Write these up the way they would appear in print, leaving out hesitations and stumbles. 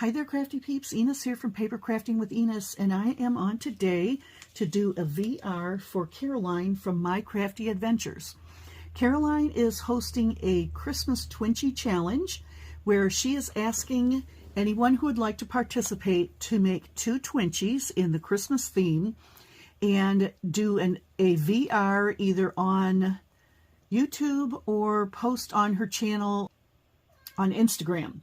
Hi there, Crafty Peeps. Enis here from Paper Crafting with Enis, and I am on today to do a VR for Caroline from My Crafty Adventures. Caroline is hosting a Christmas Twinchie challenge where she is asking anyone who would like to participate to make 2 Twinchies in the Christmas theme and do a VR either on YouTube or post on her channel on Instagram.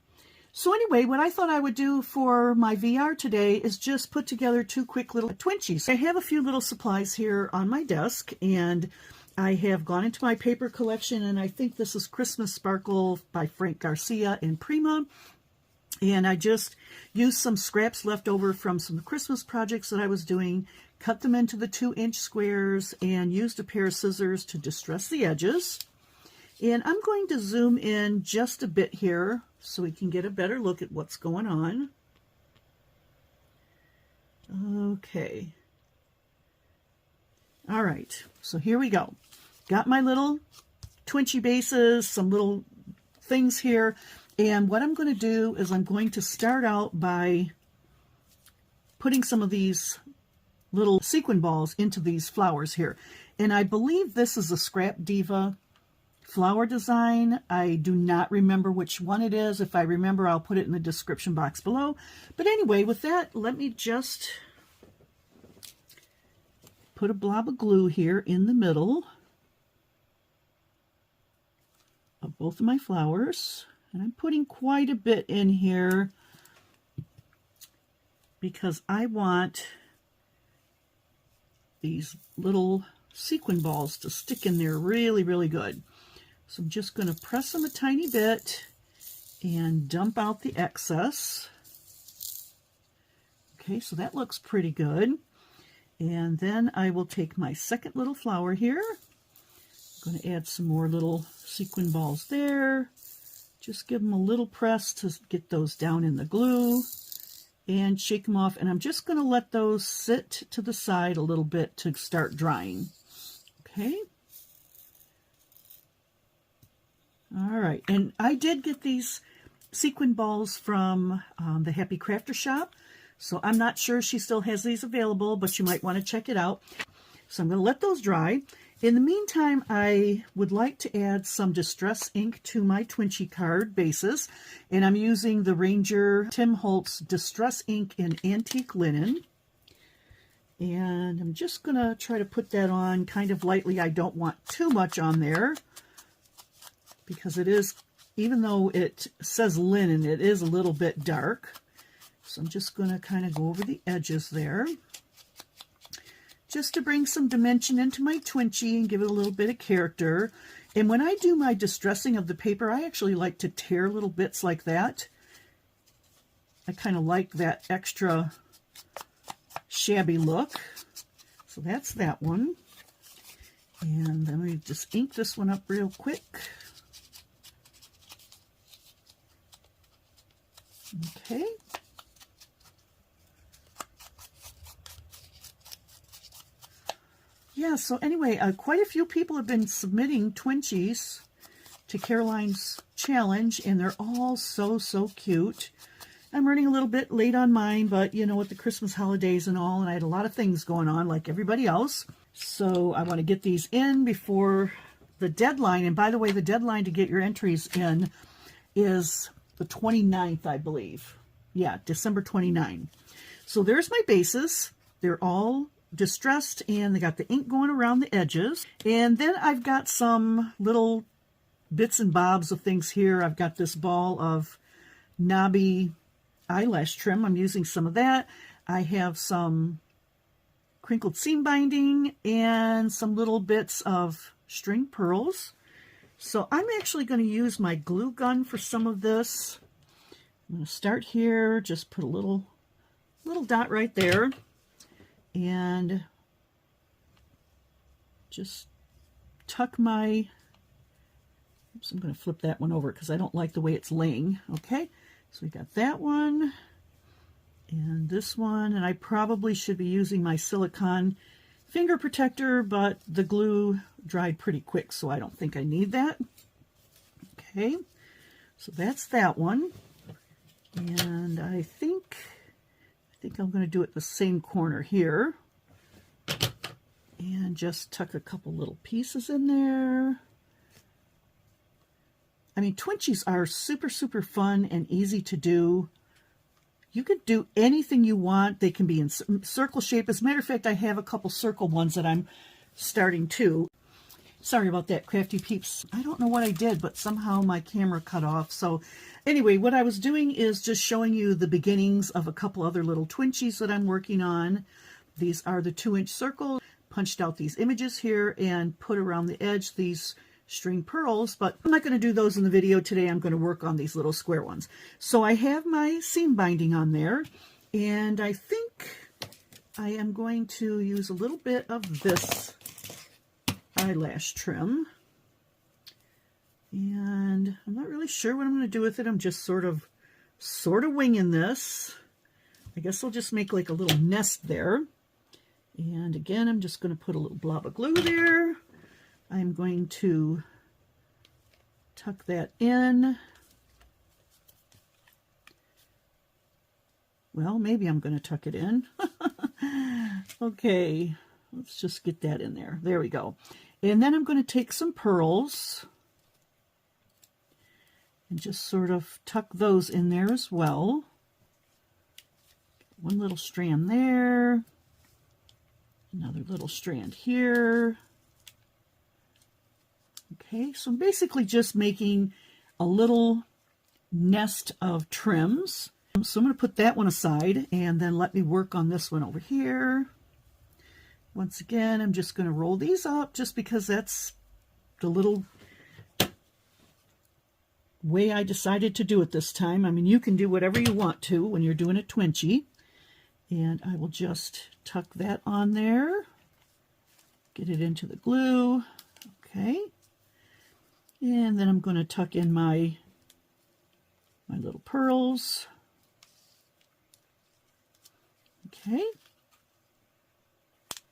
So anyway, what I thought I would do for my VR today is just put together 2 quick little Twinchies. I have a few little supplies here on my desk, and I have gone into my paper collection, and I think this is Christmas Sparkle by Frank Garcia and Prima. And I just used some scraps left over from some Christmas projects that I was doing, cut them into the 2-inch squares, and used a pair of scissors to distress the edges. And I'm going to zoom in just a bit here so we can get a better look at what's going on. Okay. All right, so here we go. Got my little Twinchie bases, some little things here. And what I'm going to do is I'm going to start out by putting some of these little sequin balls into these flowers here. And I believe this is a Scrap Diva flower design. I do not remember which one it is. If I remember, I'll put it in the description box below. But anyway, with that, let me just put a blob of glue here in the middle of both of my flowers. And I'm putting quite a bit in here because I want these little sequin balls to stick in there really, really good. So I'm just going to press them a tiny bit and dump out the excess. Okay, so that looks pretty good. And then I will take my second little flower here. I'm going to add some more little sequin balls there. Just give them a little press to get those down in the glue and shake them off. And I'm just going to let those sit to the side a little bit to start drying. Okay. All right, and I did get these sequin balls from the Happy Crafter shop, so I'm not sure she still has these available, but you might want to check it out. So I'm going to let those dry. In the meantime, I would like to add some distress ink to my Twinchie card bases, and I'm using the Ranger Tim Holtz Distress Ink in Antique Linen. And I'm just going to try to put that on kind of lightly. I don't want too much on there, because it is, even though it says linen, it is a little bit dark. So I'm just going to kind of go over the edges there, just to bring some dimension into my Twinchie and give it a little bit of character. And when I do my distressing of the paper, I actually like to tear little bits like that. I kind of like that extra shabby look. So that's that one. And then we just ink this one up real quick. Okay. Yeah, so anyway, quite a few people have been submitting Twinchies to Caroline's challenge, and they're all so, so cute. I'm running a little bit late on mine, but you know, with the Christmas holidays and all, and I had a lot of things going on like everybody else. So I want to get these in before the deadline. And by the way, the deadline to get your entries in is the 29th, I believe. Yeah, December 29. So there's my bases. They're all distressed, and they got the ink going around the edges. And then I've got some little bits and bobs of things here. I've got this ball of knobby eyelash trim. I'm using some of that. I have some crinkled seam binding and some little bits of string pearls. So I'm actually going to use my glue gun for some of this. I'm going to start here, just put a little dot right there, and just tuck my, oops, I'm going to flip that one over because I don't like the way it's laying. Okay, so we got that one and this one, and I probably should be using my silicone finger protector, but the glue dried pretty quick, so I don't think I need that. Okay, so that's that one. And I think I'm going to do it the same corner here. And just tuck a couple little pieces in there. I mean, Twinchies are super, super fun and easy to do. You could do anything you want. They can be in circle shape. As a matter of fact, I have a couple circle ones that I'm starting too. Sorry about that, Crafty Peeps. I don't know what I did, but somehow my camera cut off. So anyway, what I was doing is just showing you the beginnings of a couple other little Twinchies that I'm working on. These are the 2-inch circles. Punched out these images here and put around the edge these string pearls, but I'm not going to do those in the video today. I'm going to work on these little square ones. So I have my seam binding on there, and I think I am going to use a little bit of this eyelash trim, and I'm not really sure what I'm going to do with it. I'm just sort of winging this. I guess I'll just make like a little nest there. And again, I'm just going to put a little blob of glue there. I'm going to tuck that in. Well, maybe I'm going to tuck it in. Okay, let's just get that in there. There we go. And then I'm going to take some pearls and just sort of tuck those in there as well. One little strand there. Another little strand here. Okay, so I'm basically just making a little nest of trims. So I'm going to put that one aside and then let me work on this one over here. Once again, I'm just going to roll these up just because that's the little way I decided to do it this time. I mean, you can do whatever you want to when you're doing a Twinchie. And I will just tuck that on there. Get it into the glue. Okay. And then I'm going to tuck in my little pearls. Okay.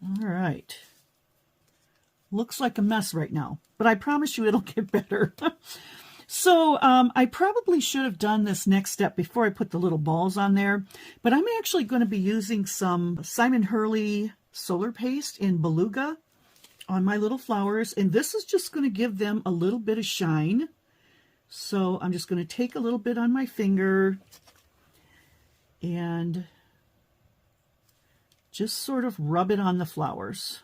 All right. Looks like a mess right now, but I promise you it'll get better. So I probably should have done this next step before I put the little balls on there, but I'm actually going to be using some Simon Hurley solar paste in Beluga on my little flowers, and this is just going to give them a little bit of shine. So I'm just going to take a little bit on my finger and just sort of rub it on the flowers.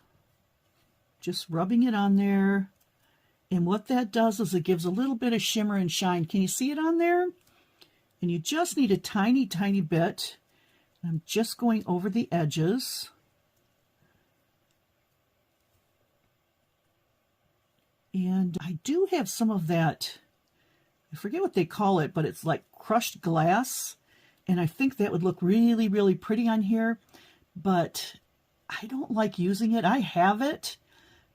Just rubbing it on there. And what that does is it gives a little bit of shimmer and shine. Can you see it on there? And you just need a tiny, tiny bit. I'm just going over the edges. And I do have some of that, I forget what they call it, but it's like crushed glass. And I think that would look really, really pretty on here. But I don't like using it. I have it,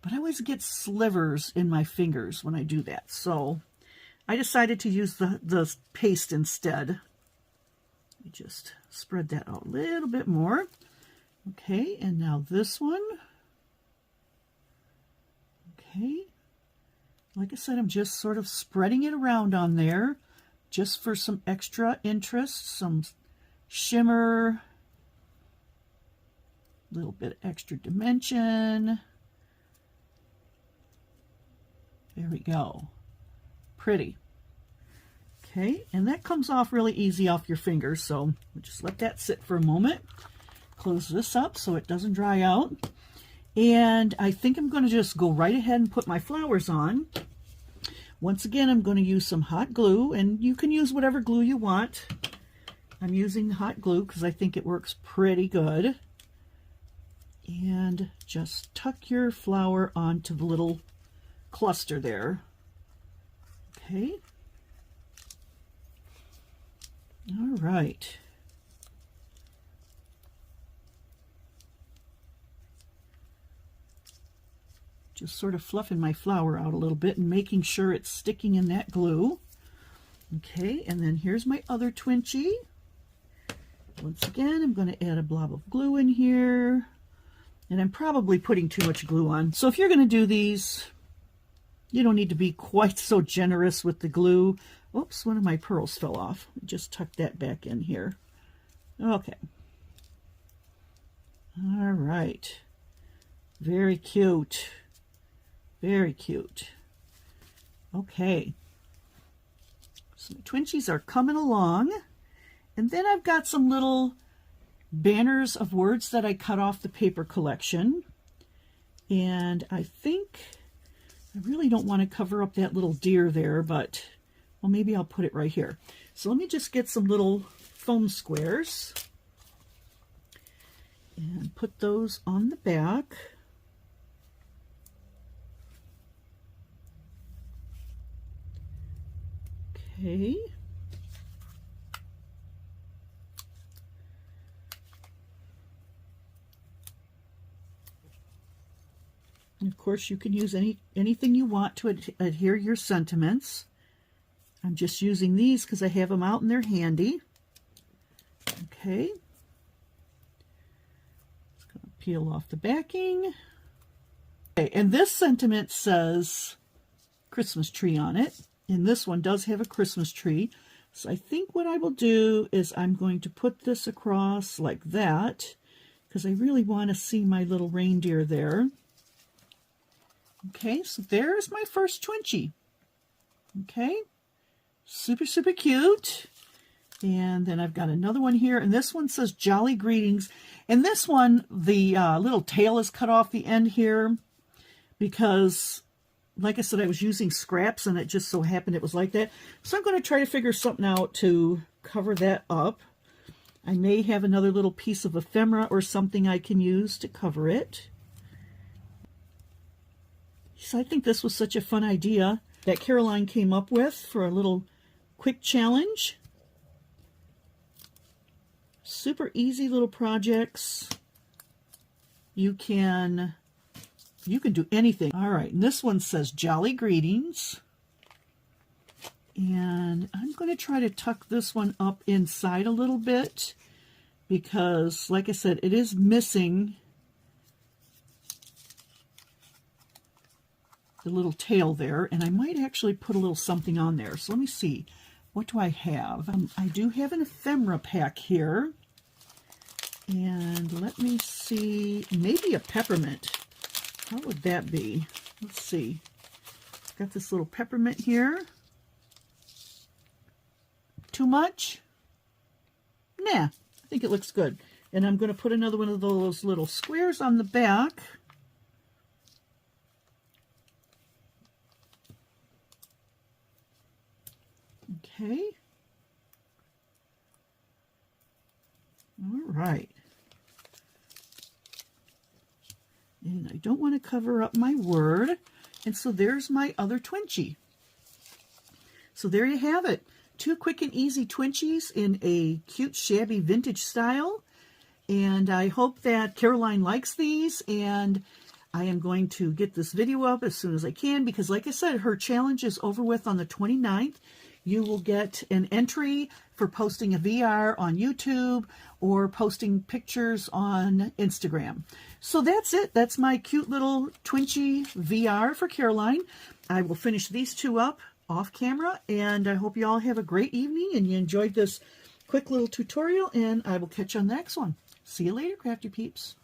but I always get slivers in my fingers when I do that. So I decided to use the paste instead. Let me just spread that out a little bit more. Okay, and now this one. Okay. Like I said, I'm just sort of spreading it around on there just for some extra interest, some shimmer, a little bit extra dimension. There we go. Pretty. Okay, and that comes off really easy off your fingers, so just let that sit for a moment. Close this up so it doesn't dry out. And I think I'm going to just go right ahead and put my flowers on. Once again, I'm going to use some hot glue, and you can use whatever glue you want. I'm using hot glue because I think it works pretty good. And just tuck your flower onto the little cluster there. Okay. All right. Just sort of fluffing my flower out a little bit and making sure it's sticking in that glue. Okay, and then here's my other Twinchie. Once again, I'm going to add a blob of glue in here. And I'm probably putting too much glue on. So if you're going to do these, you don't need to be quite so generous with the glue. Oops, one of my pearls fell off. Just tuck that back in here. Okay. All right. Very cute. Very cute. Okay. So the Twinchies are coming along. And then I've got some little banners of words that I cut off the paper collection. And I think I really don't want to cover up that little deer there, but well, maybe I'll put it right here. So let me just get some little foam squares and put those on the back. Okay. And of course, you can use anything you want to adhere your sentiments. I'm just using these because I have them out and they're handy. Okay. Just going to peel off the backing. Okay, and this sentiment says Christmas tree on it. And this one does have a Christmas tree. So I think what I will do is I'm going to put this across like that because I really want to see my little reindeer there. Okay, so there's my first Twinchie. Okay, super, super cute. And then I've got another one here, and this one says Jolly Greetings. And this one, the little tail is cut off the end here because, like I said, I was using scraps, and it just so happened it was like that. So I'm going to try to figure something out to cover that up. I may have another little piece of ephemera or something I can use to cover it. So I think this was such a fun idea that Caroline came up with for a little quick challenge. Super easy little projects. You can do anything. All right, and this one says Jolly Greetings. And I'm going to try to tuck this one up inside a little bit because, like I said, it is missing the little tail there, and I might actually put a little something on there. So let me see. What do I have? I do have an ephemera pack here. And let me see. Maybe a peppermint. How would that be? Let's see. Got this little peppermint here. Too much? Nah, I think it looks good. And I'm going to put another one of those little squares on the back. Okay. All right. And I don't want to cover up my word. And so there's my other Twinchie. So there you have it. 2 quick and easy Twinchies in a cute, shabby vintage style. And I hope that Caroline likes these. And I am going to get this video up as soon as I can because, like I said, her challenge is over with on the 29th. You will get an entry for posting a VR on YouTube or posting pictures on Instagram. So that's it. That's my cute little Twinchie VR for Caroline. I will finish these 2 up off camera, and I hope you all have a great evening and you enjoyed this quick little tutorial, and I will catch you on the next one. See you later, Crafty Peeps.